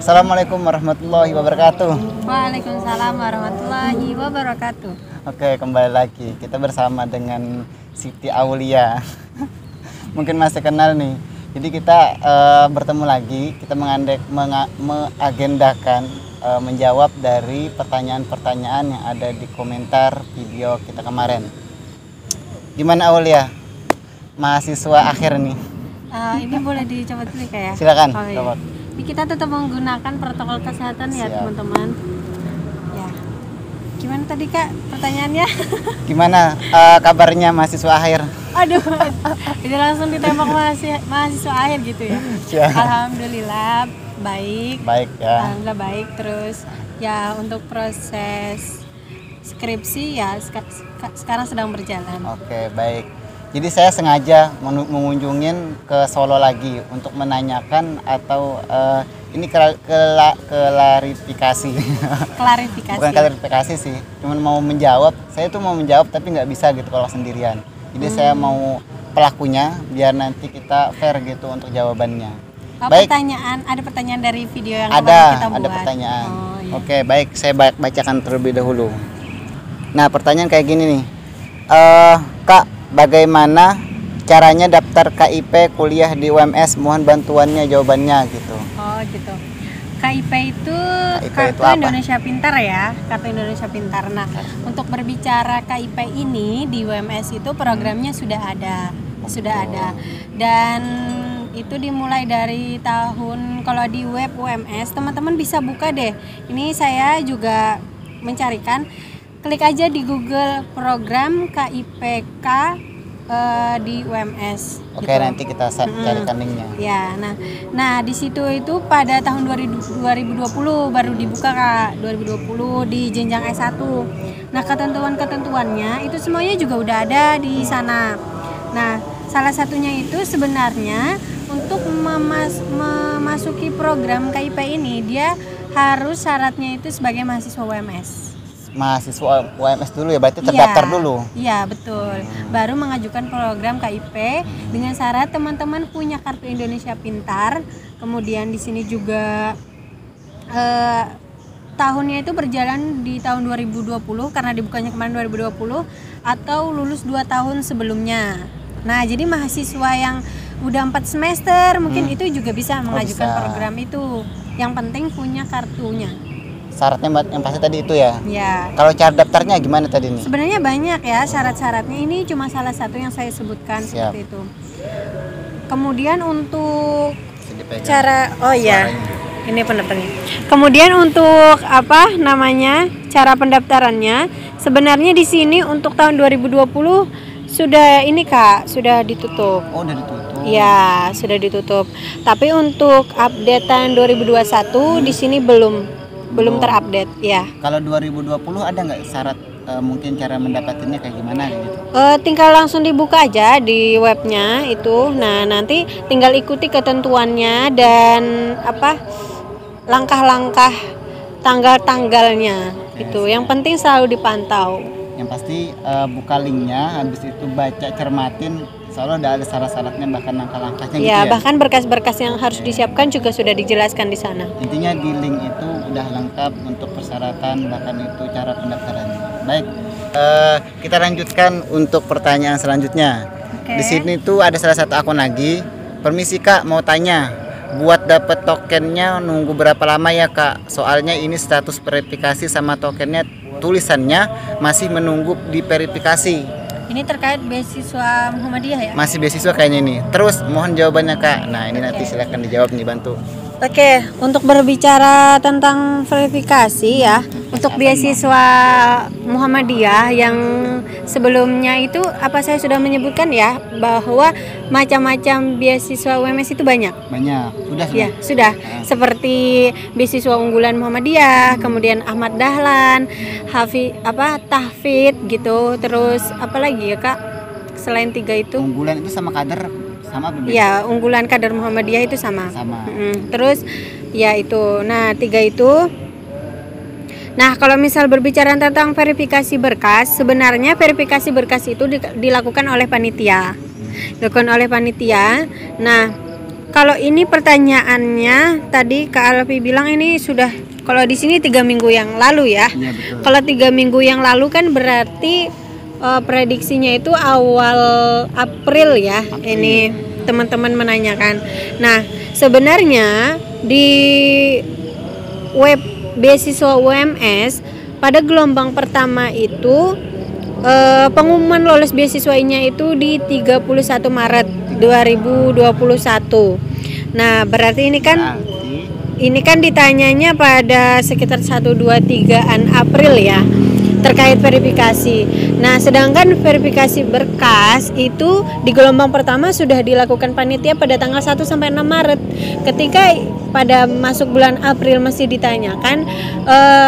Assalamualaikum warahmatullahi wabarakatuh. Waalaikumsalam warahmatullahi wabarakatuh. Oke, kembali lagi kita bersama dengan Siti Aulia. Mungkin masih kenal nih. Jadi kita bertemu lagi. Kita mengagendakan menjawab dari pertanyaan-pertanyaan yang ada di komentar video kita kemarin. Gimana Aulia? Mahasiswa akhir nih. Ini boleh dicoba dulu ya? Silakan. Oh, iya. Ini kita tetap menggunakan protokol kesehatan ya teman-teman. Ya. Gimana tadi Kak pertanyaannya? Gimana kabarnya mahasiswa akhir? Aduh, ini langsung ditembak mahasiswa akhir gitu ya? Ya. Alhamdulillah baik. Baik ya. Alhamdulillah baik. Terus ya untuk proses skripsi ya sekarang sedang berjalan. Oke, baik. Jadi saya sengaja mengunjungin ke Solo lagi untuk menanyakan atau ini klarifikasi. Klarifikasi. Bukan klarifikasi sih, cuman mau menjawab. Saya tuh mau menjawab tapi nggak bisa gitu kalau sendirian. Jadi saya mau pelakunya biar nanti kita fair gitu untuk jawabannya. Baik. Ada pertanyaan dari video yang kemarin kita buat. Ada pertanyaan. Oh, iya. Oke, baik. Saya bacakan terlebih dahulu. Nah, pertanyaan kayak gini nih. Kak, bagaimana caranya daftar KIP kuliah di UMS? Mohon bantuannya, jawabannya gitu. Oh gitu. KIP itu KIP Kartu Indonesia Pintar ya, Kartu Indonesia Pintar. Nah, untuk berbicara KIP ini di UMS itu programnya sudah ada. Dan itu dimulai dari tahun, kalau di web UMS teman-teman bisa buka deh. Ini saya juga mencarikan, klik aja di Google program KIPK di UMS. Oke, gitu. nanti kita carikan linknya. Ya, nah di situ itu pada tahun 2020 baru dibuka Kak, 2020 di jenjang S1. Nah, ketentuan-ketentuannya itu semuanya juga udah ada di sana. Nah, salah satunya itu sebenarnya untuk memasuki program KIP ini dia harus syaratnya itu sebagai mahasiswa UMS. Mahasiswa UMS dulu ya, berarti terdaftar dulu. Iya, betul. Baru mengajukan program KIP dengan syarat teman-teman punya Kartu Indonesia Pintar. Kemudian di sini juga tahunnya itu berjalan di tahun 2020 karena dibukanya kemarin 2020, atau lulus 2 tahun sebelumnya. Nah, jadi mahasiswa yang udah 4 semester mungkin itu juga bisa mengajukan program itu. Yang penting punya kartunya. Syaratnya yang pasti tadi itu ya? Ya. Kalau cara daftarnya gimana tadi nih? Sebenarnya banyak ya syarat-syaratnya, ini cuma salah satu yang saya sebutkan. Siap. Seperti itu. Kemudian untuk cara, oh ya, ini pendaftarannya. Kemudian untuk cara pendaftarannya, sebenarnya di sini untuk tahun 2020 sudah ini Kak, sudah ditutup. Oh, udah ditutup. Ya, sudah ditutup. Tapi untuk updatean 2021 di sini belum terupdate ya. Kalau 2020 ada nggak syarat mungkin cara mendapatinya kayak gimana gitu? Tinggal langsung dibuka aja di webnya itu. Nah, nanti tinggal ikuti ketentuannya dan langkah-langkah tanggal-tanggalnya itu. Yang penting selalu dipantau. Yang pasti buka linknya, habis itu baca, cermatin, selalu ada syarat-syaratnya, bahkan langkah-langkahnya gitu ya. Bahkan berkas-berkas yang harus disiapkan juga sudah dijelaskan di sana. Intinya di link itu udah lengkap untuk persyaratan, bahkan itu cara pendaftarannya. Baik, kita lanjutkan untuk pertanyaan selanjutnya. Di sini tuh ada salah satu akun lagi. Permisi Kak, mau tanya, buat dapet tokennya nunggu berapa lama ya Kak? Soalnya ini status verifikasi sama tokennya tulisannya masih menunggu diverifikasi. Ini terkait beasiswa Muhammadiyah ya? Masih beasiswa kayaknya ini. Terus mohon jawabannya Kak. Nah, ini nanti silakan dijawab nih, bantu. Oke, untuk berbicara tentang verifikasi ya, untuk beasiswa Muhammadiyah yang sebelumnya itu saya sudah menyebutkan ya bahwa macam-macam beasiswa UMS itu banyak. Banyak. Sudah. Ya, sudah. Seperti beasiswa unggulan Muhammadiyah, kemudian Ahmad Dahlan, Tahfidz gitu. Terus apa lagi ya, Kak? Selain 3 itu. Unggulan itu sama kader sama berbeda? Ya, unggulan kader Muhammadiyah itu sama. Terus ya itu. Nah, 3 itu. Nah, kalau misal berbicara tentang verifikasi berkas, sebenarnya verifikasi berkas itu dilakukan oleh panitia. Nah, Kalau ini pertanyaannya tadi Kak Alfi bilang ini sudah, kalau di sini 3 minggu yang lalu ya. Iya betul. Kalau 3 minggu yang lalu kan berarti prediksinya itu awal April ya. Ini teman-teman menanyakan. Nah, sebenarnya di web beasiswa UMS pada gelombang pertama itu pengumuman lolos beasiswanya itu di 31 Maret 2021. Nah, berarti ini kan ditanyanya pada sekitar 1-2-3an April ya, terkait verifikasi. Nah, sedangkan verifikasi berkas itu di gelombang pertama sudah dilakukan panitia pada tanggal 1 sampai 6 Maret. Ketika pada masuk bulan April masih ditanyakan,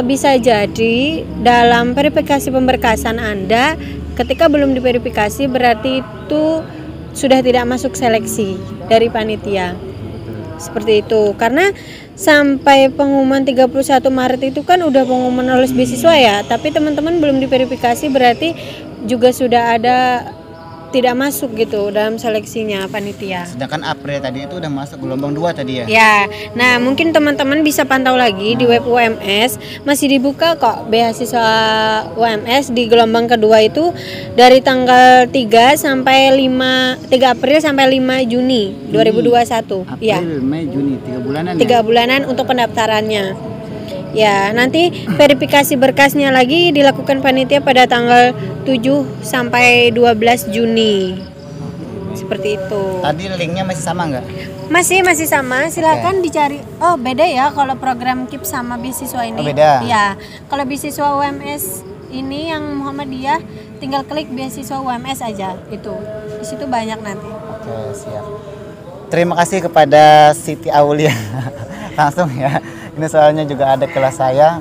bisa jadi dalam verifikasi pemberkasan Anda ketika belum diverifikasi berarti itu sudah tidak masuk seleksi dari panitia. Seperti itu. Karena sampai pengumuman 31 Maret itu kan udah pengumuman lulus beasiswa ya, tapi teman-teman belum diverifikasi berarti juga sudah ada tidak masuk gitu dalam seleksinya panitia. Sedangkan April tadi itu udah masuk gelombang 2 tadi ya. Ya, nah mungkin teman-teman bisa pantau lagi di web UMS, masih dibuka kok beasiswa UMS di gelombang kedua itu dari tanggal 3 April sampai 5 Juni 2021. April, Ya. Mei, Juni, 3 bulanan 3 bulanan untuk pendaftarannya. Ya, nanti verifikasi berkasnya lagi dilakukan panitia pada tanggal 7 sampai 12 Juni. Seperti itu. Tadi linknya masih sama nggak? Masih sama, silakan dicari. Oh, beda ya kalau program KIP sama beasiswa ini. Oh, beda. Iya. Kalau beasiswa UMS ini yang Muhammadiyah tinggal klik beasiswa UMS aja itu. Di situ banyak nanti. Oke, siap. Terima kasih kepada Siti Aulia. Langsung ya. Ini soalnya juga ada kelas saya.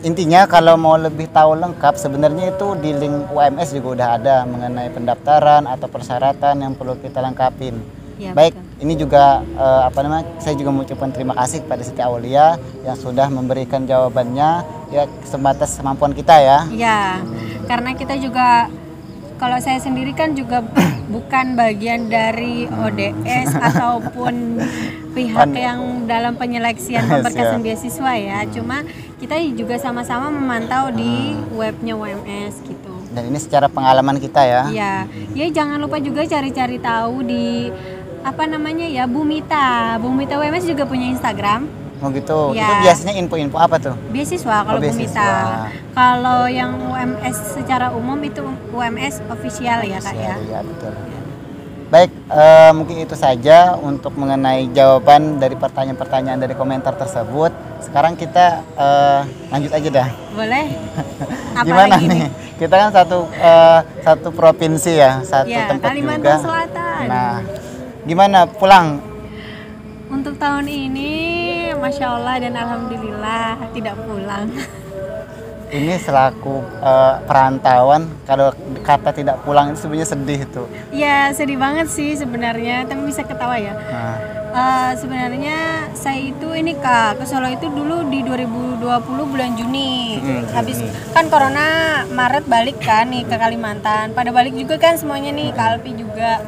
Intinya kalau mau lebih tahu lengkap sebenarnya itu di link UMS juga udah ada mengenai pendaftaran atau persyaratan yang perlu kita lengkapin. Ya, Baik, betul. Hmm. ini juga saya juga mengucapkan terima kasih kepada Siti Aulia yang sudah memberikan jawabannya ya sebatas kemampuan kita ya. Ya, karena kita juga, kalau saya sendiri kan juga bukan bagian dari ODS ataupun pihak yang dalam penyeleksian pemberkasan beasiswa ya. Cuma kita juga sama-sama memantau di webnya UMS gitu. Dan ini secara pengalaman kita ya. Iya, ya jangan lupa juga cari-cari tahu di apa namanya ya, Bumita UMS juga punya Instagram. Oh gitu. Ya. Itu biasanya info-info apa tuh? Beasiswa kalau beasiswa. Bumita. Kalau yang UMS secara umum itu UMS official ya Kak ya. Iya betul. Baik, mungkin itu saja untuk mengenai jawaban dari pertanyaan-pertanyaan dari komentar tersebut. Sekarang kita lanjut aja dah. Boleh? Apa Gimana lagi nih? Kita kan satu provinsi ya, satu Ya, tempat Kalimantan juga. Selatan. Nah, gimana pulang? Untuk tahun ini, Masya Allah dan Alhamdulillah tidak pulang. Ini selaku perantauan, kalau kata tidak pulang itu sebenarnya sedih tuh. Ya sedih banget sih sebenarnya, tapi bisa ketawa ya. Nah, Sebenarnya saya itu ini Kak, ke Solo itu dulu di 2020 bulan Juni. Habis kan corona Maret balik kan nih ke Kalimantan. Pada balik juga kan semuanya nih, Kak Alfi juga.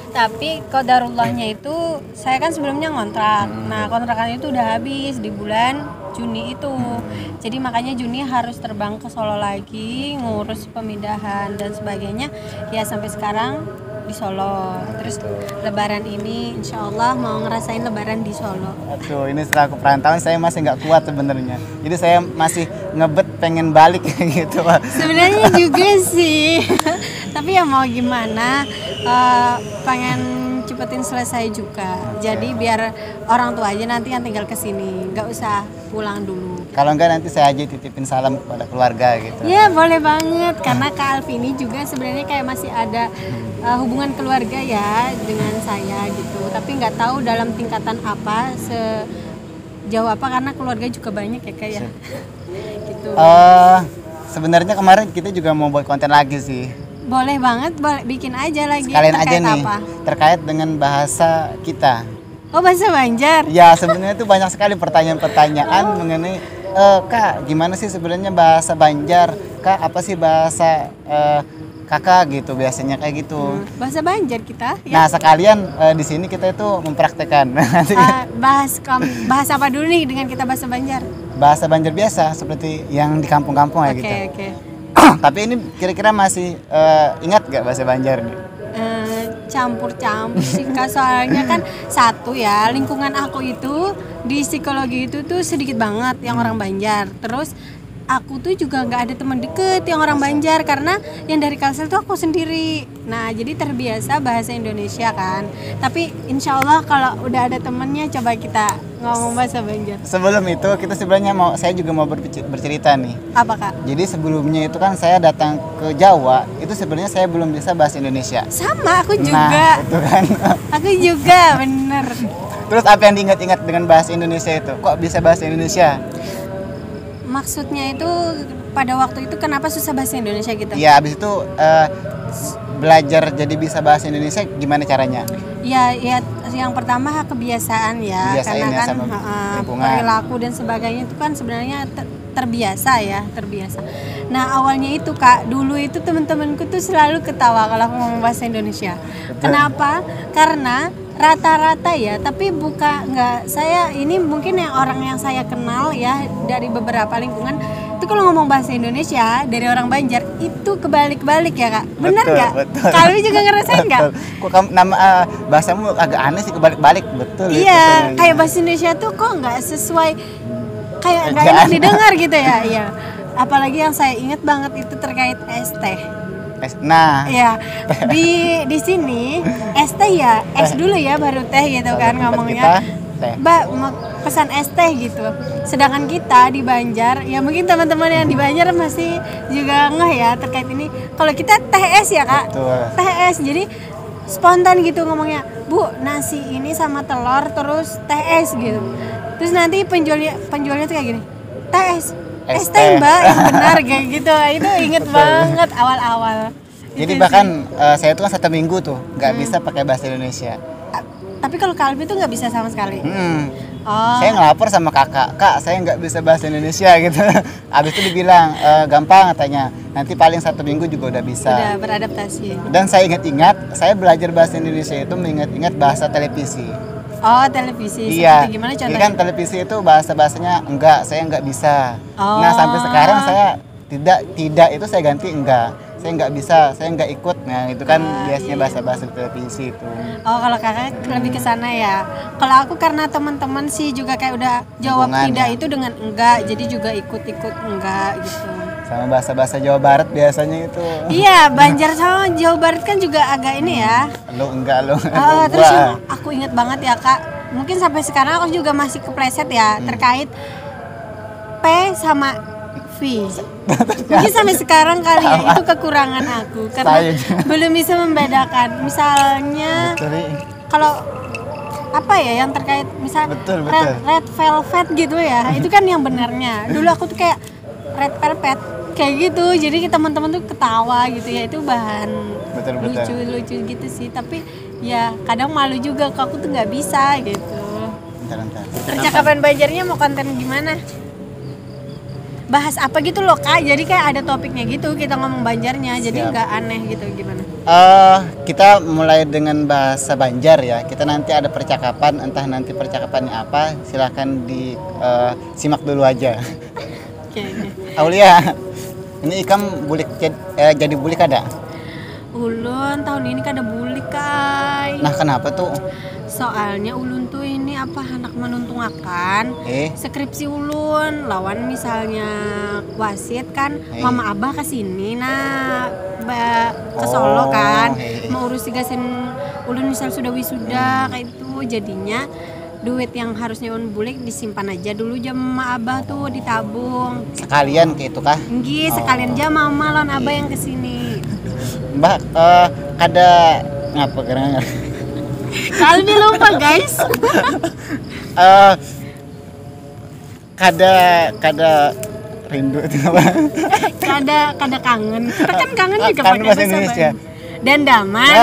Tapi qadarullahnya itu saya kan sebelumnya ngontrak. Nah, kontrakan itu udah habis di bulan Juni itu. Jadi makanya Juni harus terbang ke Solo lagi, ngurus pemindahan dan sebagainya. Ya sampai sekarang di Solo. Terus lebaran ini insya Allah mau ngerasain lebaran di Solo. aduh, ini selaku perantauan saya masih nggak kuat sebenarnya. Jadi saya masih ngebet pengen balik gitu. Sebenarnya juga sih. Tapi ya mau gimana, pengen cepetin selesai juga. Jadi biar orang tua aja nanti yang tinggal ke sini, nggak usah pulang dulu. Kalau enggak nanti saya aja titipin salam kepada keluarga gitu. Ya boleh banget, karena Kak Alfi ini juga sebenarnya kayak masih ada hubungan keluarga ya dengan saya gitu. Tapi nggak tahu dalam tingkatan apa, sejauh apa, karena keluarga juga banyak ya Kak ya. Gitu. Sebenarnya kemarin kita juga mau buat konten lagi sih. Boleh banget, bikin aja lagi. Sekalian aja terkait nih apa? terkait dengan bahasa kita. Oh, bahasa Banjar. Ya sebenarnya itu banyak sekali pertanyaan-pertanyaan mengenai Kak, gimana sih sebenarnya bahasa Banjar? Kak, apa sih bahasa kakak gitu, biasanya kayak gitu. Bahasa Banjar kita ya. Nah sekalian di sini kita itu mempraktekkan. Nanti Bahas apa dulu nih dengan kita bahasa Banjar? bahasa Banjar biasa seperti yang di kampung-kampung ya gitu. Oke. Tapi ini kira-kira masih ingat gak bahasa Banjar nih? Campur-campur sih Kak, soalnya kan satu ya, lingkungan aku itu di psikologi itu tuh sedikit banget yang orang Banjar. Terus aku tuh juga nggak ada teman deket yang orang Banjar, karena yang dari Kalsel tuh aku sendiri. Nah jadi terbiasa bahasa Indonesia kan. Tapi insya Allah kalau udah ada temennya, coba kita ngomong bahasa Banjar. Sebelum itu kita sebenarnya saya juga mau bercerita nih. Apa Kak? Jadi sebelumnya itu kan saya datang ke Jawa, itu sebenarnya saya belum bisa bahasa Indonesia. Sama, aku juga. Nah, itu kan. Aku juga, bener. Terus apa yang diingat-ingat dengan bahasa Indonesia itu? Kok bisa bahasa Indonesia? Maksudnya itu pada waktu itu kenapa susah bahasa Indonesia gitu? Ya, habis itu belajar jadi bisa bahasa Indonesia gimana caranya? Ya yang pertama kebiasaan ya, Kebiasain karena ya kan sama lingkungan. perilaku dan sebagainya itu kan sebenarnya terbiasa. Nah awalnya itu Kak, dulu itu teman-temanku tuh selalu ketawa kalau aku ngomong bahasa Indonesia. Kenapa? Karena rata-rata ya, tapi nggak saya ini mungkin yang orang yang saya kenal ya dari beberapa lingkungan itu kalau ngomong bahasa Indonesia dari orang Banjar itu kebalik-balik ya Kak, bener nggak? Kalian juga ngerasain nggak? Kok bahasamu agak aneh sih, kebalik-balik, betul. Iya, kayak bahasa Indonesia tuh kok nggak sesuai, kayak nggak enak didengar gitu ya. Iya, apalagi yang saya ingat banget itu terkait ST. Nah, ya di sini es teh ya, es dulu ya baru teh gitu kan ngomongnya. Mbak pesan es teh gitu. Sedangkan kita di Banjar, ya mungkin teman-teman yang di Banjar masih juga ngeh ya terkait ini. Kalau kita teh es ya Kak, betul. Teh es, jadi spontan gitu ngomongnya, Bu nasi ini sama telur terus teh es gitu. Terus nanti penjualnya tuh kayak gini, teh es teh Mbak, yang benar kayak gitu. Itu inget banget awal-awal. Jadi itu bahkan saya tuh kan 1 minggu tuh nggak bisa pakai bahasa Indonesia. Tapi kalau Kalbi tuh nggak bisa sama sekali. Oh. Saya ngelapor sama kak saya nggak bisa bahasa Indonesia gitu. Abis itu dibilang gampang katanya, nanti paling 1 minggu juga udah bisa. Udah beradaptasi. Dan saya ingat-ingat, saya belajar bahasa Indonesia itu mengingat-ingat bahasa televisi. Oh, televisi. Iya. Seperti gimana contohnya? Jadi kan televisi itu bahasanya saya nggak bisa. Oh. Nah sampai sekarang saya tidak itu saya ganti enggak. Saya nggak bisa, saya nggak ikut. Nah itu kan biasanya bahasa-bahasa televisi itu. Oh kalau kakak lebih ke sana ya. Kalau aku karena teman-teman sih juga kayak udah jawab Hubungan, tidak ya. Itu dengan enggak, jadi juga ikut-ikut enggak gitu. Sama bahasa-bahasa Jawa Barat biasanya itu. Iya, Banjar sama Jawa Barat kan juga agak ini ya. Lo enggak lo. Terus yang aku ingat banget ya Kak, mungkin sampai sekarang aku juga masih kepleset ya terkait P sama V. Mungkin sampai sekarang kali ya, itu kekurangan aku karena belum bisa membedakan. Misalnya kalau apa ya yang terkait misal betul. red velvet gitu ya, itu kan yang benarnya. Dulu aku tuh kayak red velvet kayak gitu, jadi teman-teman tuh ketawa gitu ya, itu bahan lucu gitu sih. Tapi ya kadang malu juga, kok aku tuh nggak bisa gitu. Bentar. Percakapan Banjarnya mau konten gimana? Bahas apa gitu loh Kak, jadi kayak ada topiknya gitu, kita ngomong Banjarnya. Jadi nggak aneh gitu, gimana? Kita mulai dengan bahasa Banjar ya. Kita nanti ada percakapan, entah nanti percakapannya apa, silahkan disimak dulu aja. Oke. Aulia, ini ikam bulik jadi bulik ada? Ulun tahun ini kada bulik Kai. Nah kenapa tuh? Soalnya ulun tuh ini anak menuntung akan skripsi ulun lawan misalnya wasit kan mama abah kesini ke Solo kan mau urus gasen ulun misal sudah wisuda kayak itu, jadinya duit yang harusnya ulun bulik disimpan aja dulu jam mama abah tuh ditabung sekalian kayak itu kah? Enggak, sekalian aja mama lawan abah yang kesini. Mbak kada ngapa karena Kalbi lupa guys. Kada rindu itu apa? Kada kangen. Kita kan kangen juga pakai bahasa Indonesia. Dandaman.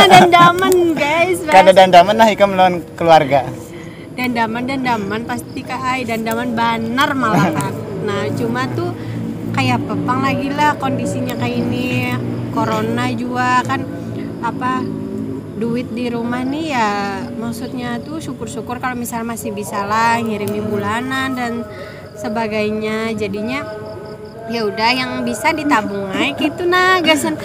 Dandaman guys. Kada dandaman nah ikam lawan keluarga. Dandaman pasti kai dandaman banar malah kan. Nah, cuma tuh kayak pepang lagi lah kondisinya kayak ini. corona juga kan apa duit di rumah nih ya, maksudnya tuh syukur-syukur kalau misal masih bisa lah ngirimin bulanan dan sebagainya. Jadinya ya udah yang bisa ditabung aja gitu nah, gasan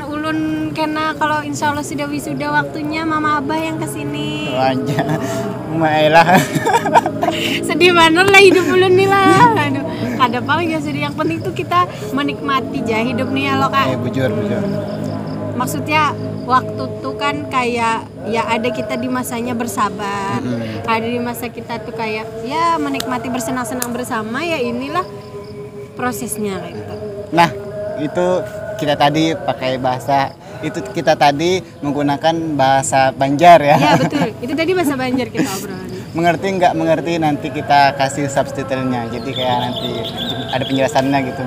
ulun karena kalau insya Allah sudah wisuda waktunya mama abah yang kesini. Wajah Maelah. Sedih banget lah hidup ulun nih lah. Aduh, kada paling ya sedih, yang penting tuh kita menikmati aja hidup nih ya lo kak. Bujur. Maksudnya waktu tuh kan kayak ya ada kita di masanya bersabar, ada di masa kita tuh kayak ya menikmati bersenang-senang bersama, ya inilah prosesnya kayak gitu. Nah, itu kita tadi pakai bahasa, itu kita tadi menggunakan bahasa Banjar ya. Ya betul, itu tadi bahasa Banjar kita obrolan. Mengerti nggak mengerti nanti kita kasih subtitlenya, jadi kayak nanti ada penjelasannya gitu.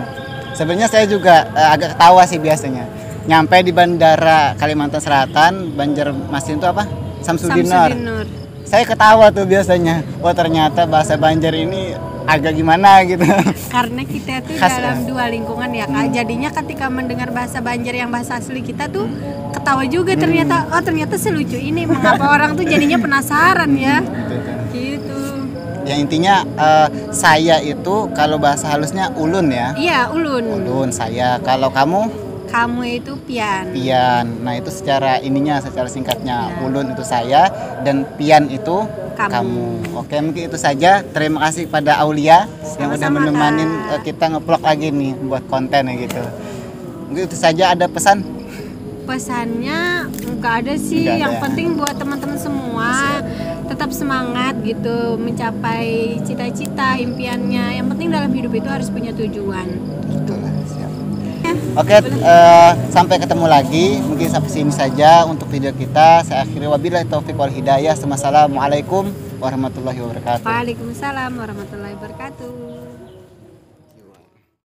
Sebenarnya saya juga agak ketawa sih biasanya. Nyampe di Bandara Kalimantan Selatan, Banjarmasin itu apa? Samsudinur. Saya ketawa tuh biasanya. Oh ternyata bahasa Banjar ini agak gimana gitu. Karena kita tuh Khas, dalam dua lingkungan ya kak. Jadinya ketika mendengar bahasa Banjar yang bahasa asli kita tuh ketawa juga ternyata. Oh ternyata selucu ini. Mengapa orang tuh jadinya penasaran ya? Gitu. Yang intinya saya itu kalau bahasa halusnya ulun ya. Iya ulun. Ulun saya. Kalau kamu? Kamu itu pian. Pian. Nah itu secara ininya, secara singkatnya ulun itu saya dan pian itu kamu. Oke mungkin itu saja. Terima kasih pada Aulia yang udah menemani kita ngeplok lagi nih buat konten gitu. Mungkin itu saja. Ada pesan? Pesannya nggak ada sih. Nggak ada yang ya. penting buat teman-teman semua tetap semangat gitu mencapai cita-cita impiannya. Yang penting dalam hidup itu harus punya tujuan. Betul. Siap. Oke, sampai ketemu lagi. Mungkin sampai sini saja untuk video kita. Saya akhiri, wabillahi taufiq wal hidayah. Assalamualaikum warahmatullahi wabarakatuh. Waalaikumsalam warahmatullahi wabarakatuh.